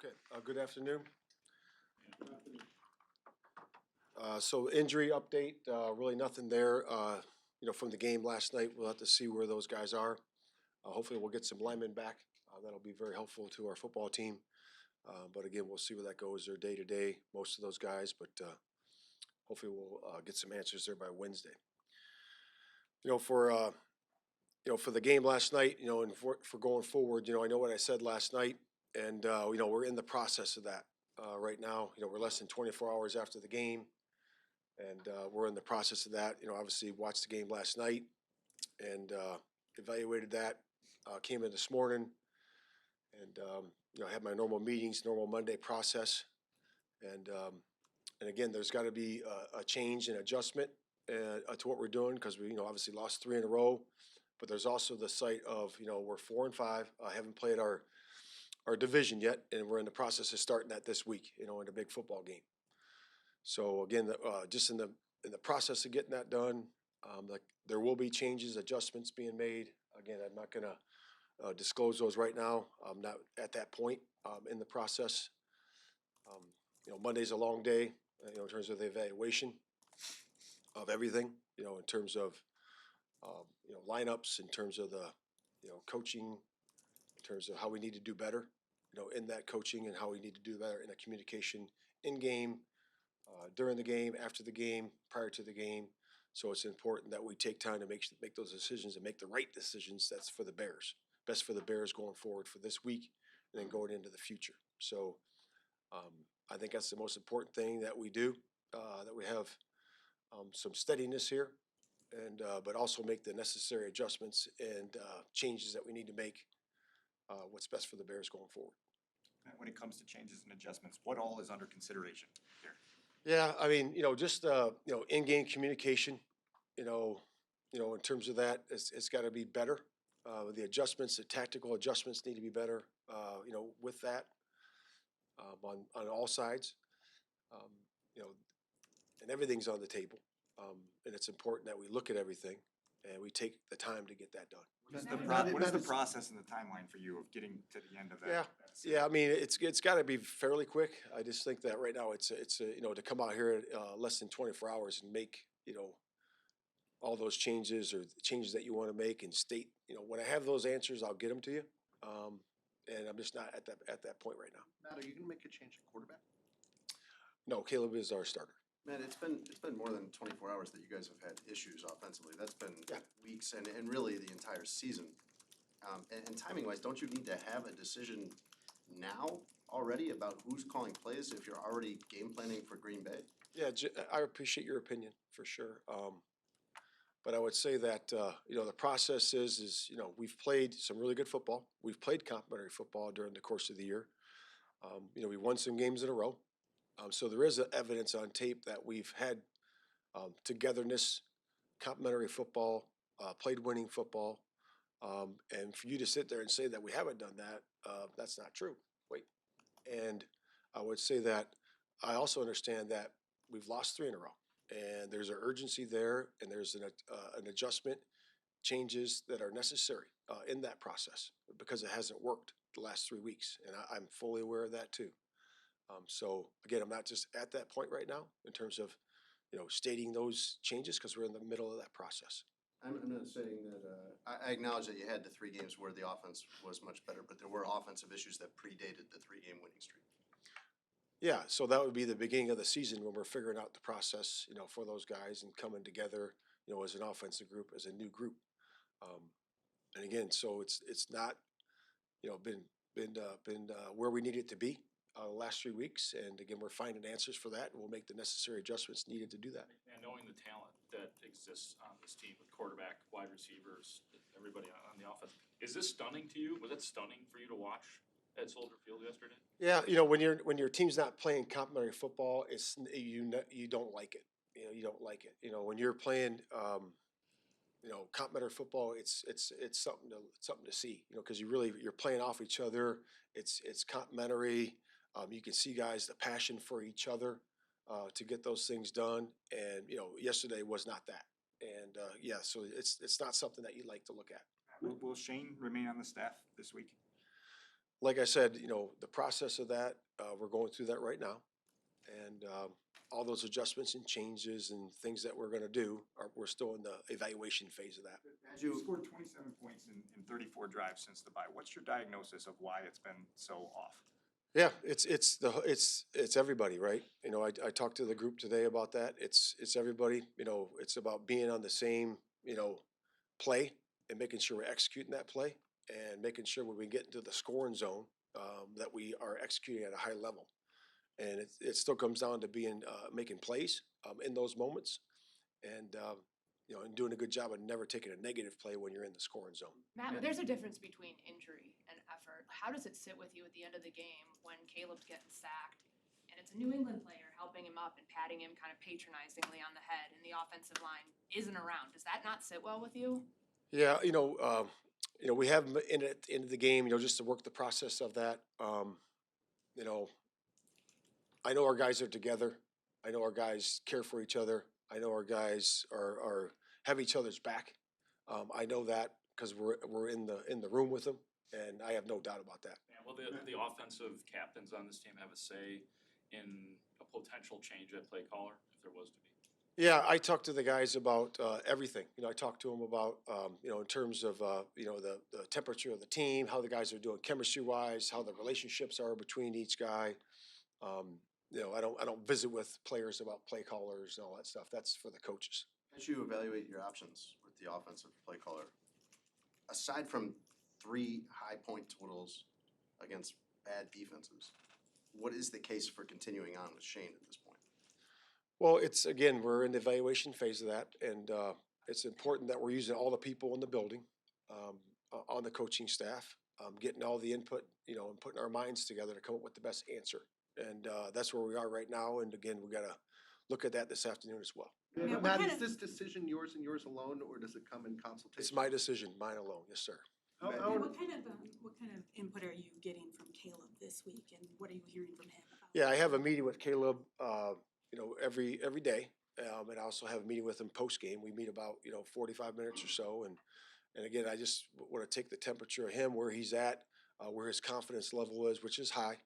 Okay, good afternoon. So injury update, really nothing there. From the game last night, we'll have to see where those guys are. Hopefully we'll get some linemen back. That'll be very helpful to our football team. But again, we'll see where that goes. They're day to day, most of those guys, but hopefully we'll get some answers there by Wednesday. For the game last night, and for going forward, I know what I said last night, and we're in the process of that right now. We're less than 24 hours after the game, and we're in the process of that. Obviously watched the game last night and evaluated that. Came in this morning, and had my normal meetings, normal Monday process, and again, there's got to be a change and adjustment to what we're doing because we obviously lost 3 in a row. But there's also the sight of, we're 4-5. Haven't played our division yet, and we're in the process of starting that this week, in a big football game. So again, just in the process of getting that done, there will be changes, adjustments being made. Again, I'm not going to disclose those right now. I'm not at that point in the process. Monday's a long day, in terms of the evaluation of everything, in terms of lineups, in terms of the, coaching, in terms of how we need to do better, in that coaching and how we need to do better in the communication in game, during the game, after the game, prior to the game. So it's important that we take time to make those decisions and make the right decisions. That's for the Bears, best for the Bears going forward for this week and then going into the future. So I think that's the most important thing that we do, that we have some steadiness here. And but also make the necessary adjustments and changes that we need to make. What's best for the Bears going forward. When it comes to changes and adjustments, what all is under consideration here? Yeah, I mean, just in-game communication. In terms of that, it's got to be better. The adjustments, the tactical adjustments need to be better. With that, on all sides. And everything's on the table. And it's important that we look at everything and we take the time to get that done. What is the process and the timeline for you of getting to the end of that? Yeah. I mean, it's got to be fairly quick. I just think that right now it's to come out here less than 24 hours and make all those changes or changes that you want to make and state. When I have those answers, I'll get them to you. And I'm just not at that point right now. Matt, are you going to make a change at quarterback? No, Caleb is our starter. Man, it's been more than 24 hours that you guys have had issues offensively. That's been weeks and really the entire season. And timing-wise, don't you need to have a decision now already about who's calling plays if you're already game planning for Green Bay? Yeah, I appreciate your opinion for sure. But I would say that the process is we've played some really good football. We've played complimentary football during the course of the year. We won some games in a row. So there is evidence on tape that we've had togetherness, complimentary football, played winning football. And for you to sit there and say that we haven't done that, that's not true. And I would say that I also understand that we've lost 3 in a row. And there's an urgency there, and there's an adjustment, changes that are necessary in that process because it hasn't worked the last 3 weeks. And I'm fully aware of that too. So again, I'm not just at that point right now in terms of, stating those changes because we're in the middle of that process. I'm not saying that I acknowledge that you had the 3 games where the offense was much better, but there were offensive issues that predated the 3-game winning streak. Yeah, so that would be the beginning of the season when we're figuring out the process, for those guys and coming together, as an offensive group, as a new group. And again, so it's not, been where we need it to be. The last 3 weeks, and again, we're finding answers for that, and we'll make the necessary adjustments needed to do that. And knowing the talent that exists on this team with quarterback, wide receivers, everybody on the offense, is this stunning to you? Was it stunning for you to watch at Soldier Field yesterday? Yeah, when your team's not playing complimentary football, it's you don't like it. You don't like it. When you're playing, complimentary football, it's something to see. Because you're playing off each other. It's complimentary. You can see guys, the passion for each other to get those things done. And, yesterday was not that. And, so it's not something that you like to look at. Will Shane remain on the staff this week? like I said, the process of that, we're going through that right now. And all those adjustments and changes and things that we're gonna do we're still in the evaluation phase of that. As You you, scored 27 points in 34 drives since the bye. What's your diagnosis of why it's been so off? Yeah, it's everybody, right? I talked to the group today about that. It's everybody. It's about being on the same play and making sure we're executing that play and making sure when we get into the scoring zone that we are executing at a high level. And it still comes down to being making plays in those moments, and and doing a good job of never taking a negative play when you're in the scoring zone. Matt, there's a difference between injury and effort. How does it sit with you at the end of the game when Caleb's getting sacked and it's a New England player helping him up and patting him kind of patronizingly on the head and the offensive line isn't around? Does that not sit well with you? Yeah, we have 'em in at the end of the game, just to work the process of that. You know, I know our guys are together. I know our guys care for each other. I know our guys are have each other's back. I know that because we're in the room with them, and I have no doubt about that. And will the offensive captains on this team have a say in a potential change at play caller, if there was to be? Yeah, I talked to the guys about everything. I talked to them about in terms of the temperature of the team, how the guys are doing chemistry wise, how the relationships are between each guy. I don't visit with players about play callers and all that stuff. That's for the coaches. as you evaluate your options with the offensive play caller, aside from 3 high point totals against bad defenses, what is the case for continuing on with Shane at this point? Well, we're in the evaluation phase of that, and it's important that we're using all the people in the building, on the coaching staff, getting all the input, and putting our minds together to come up with the best answer. And that's where we are right now. And again, we got to look at that this afternoon as well. Yeah, Matt, what kind is of- this decision yours and yours alone, or does it come in consultation? It's my decision, mine alone. Yes, sir. How- Yeah, how- what kind of input are you getting from Caleb this week, and what are you hearing from him about? Yeah, I have a meeting with Caleb, every day. And I also have a meeting with him post game. We meet about 45 minutes or so, and again, I just want to take the temperature of him, where he's at, where his confidence level is, which is high.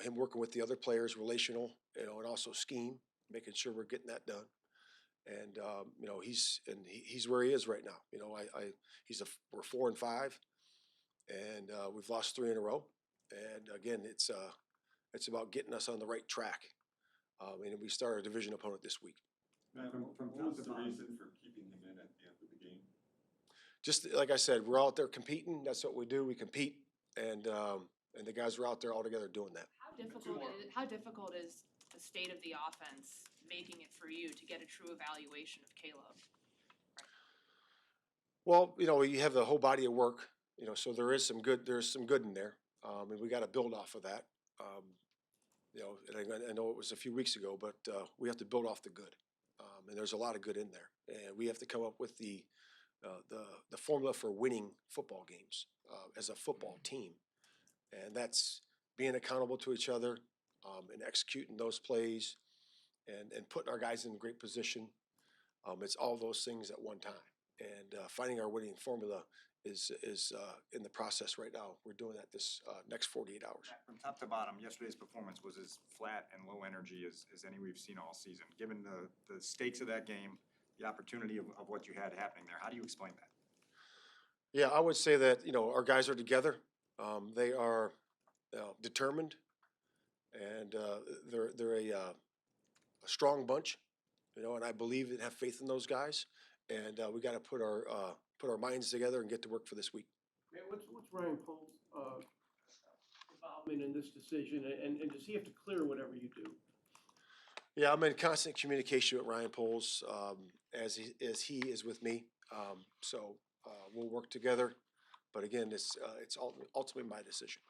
Him working with the other players, relational, and also scheme, making sure we're getting that done. And he's where he is right now. We're 4-5, and we've lost 3 in a row. And again, it's about getting us on the right track. And we start our division opponent this week. Matt, from top to bottom. Reason for keeping him in at the end of the game? Just like I said, we're out there competing. That's what we do. We compete, and the guys are out there all together doing that. How difficult is the state of the offense making it for you to get a true evaluation of Caleb? Well, you have the whole body of work, so there's some good in there, and we got to build off of that. And I know it was a few weeks ago, but we have to build off the good, and there's a lot of good in there, and we have to come up with the formula for winning football games as a football team, and that's being accountable to each other, and executing those plays, and putting our guys in a great position. It's all those things at one time, and finding our winning formula is in the process right now. We're doing that this next 48 hours. From top to bottom, yesterday's performance was as flat and low energy as any we've seen all season. Given the stakes of that game, the opportunity of what you had happening there, how do you explain that? Yeah, I would say that our guys are together. They are determined, and they're a strong bunch, and I believe and have faith in those guys. And we got to put our minds together and get to work for this week. Man, what's Ryan Pohl's involvement in this decision, and does he have to clear whatever you do? Yeah, I'm in constant communication with Ryan Poles, as he is with me. So we'll work together. But again, it's ultimately my decision.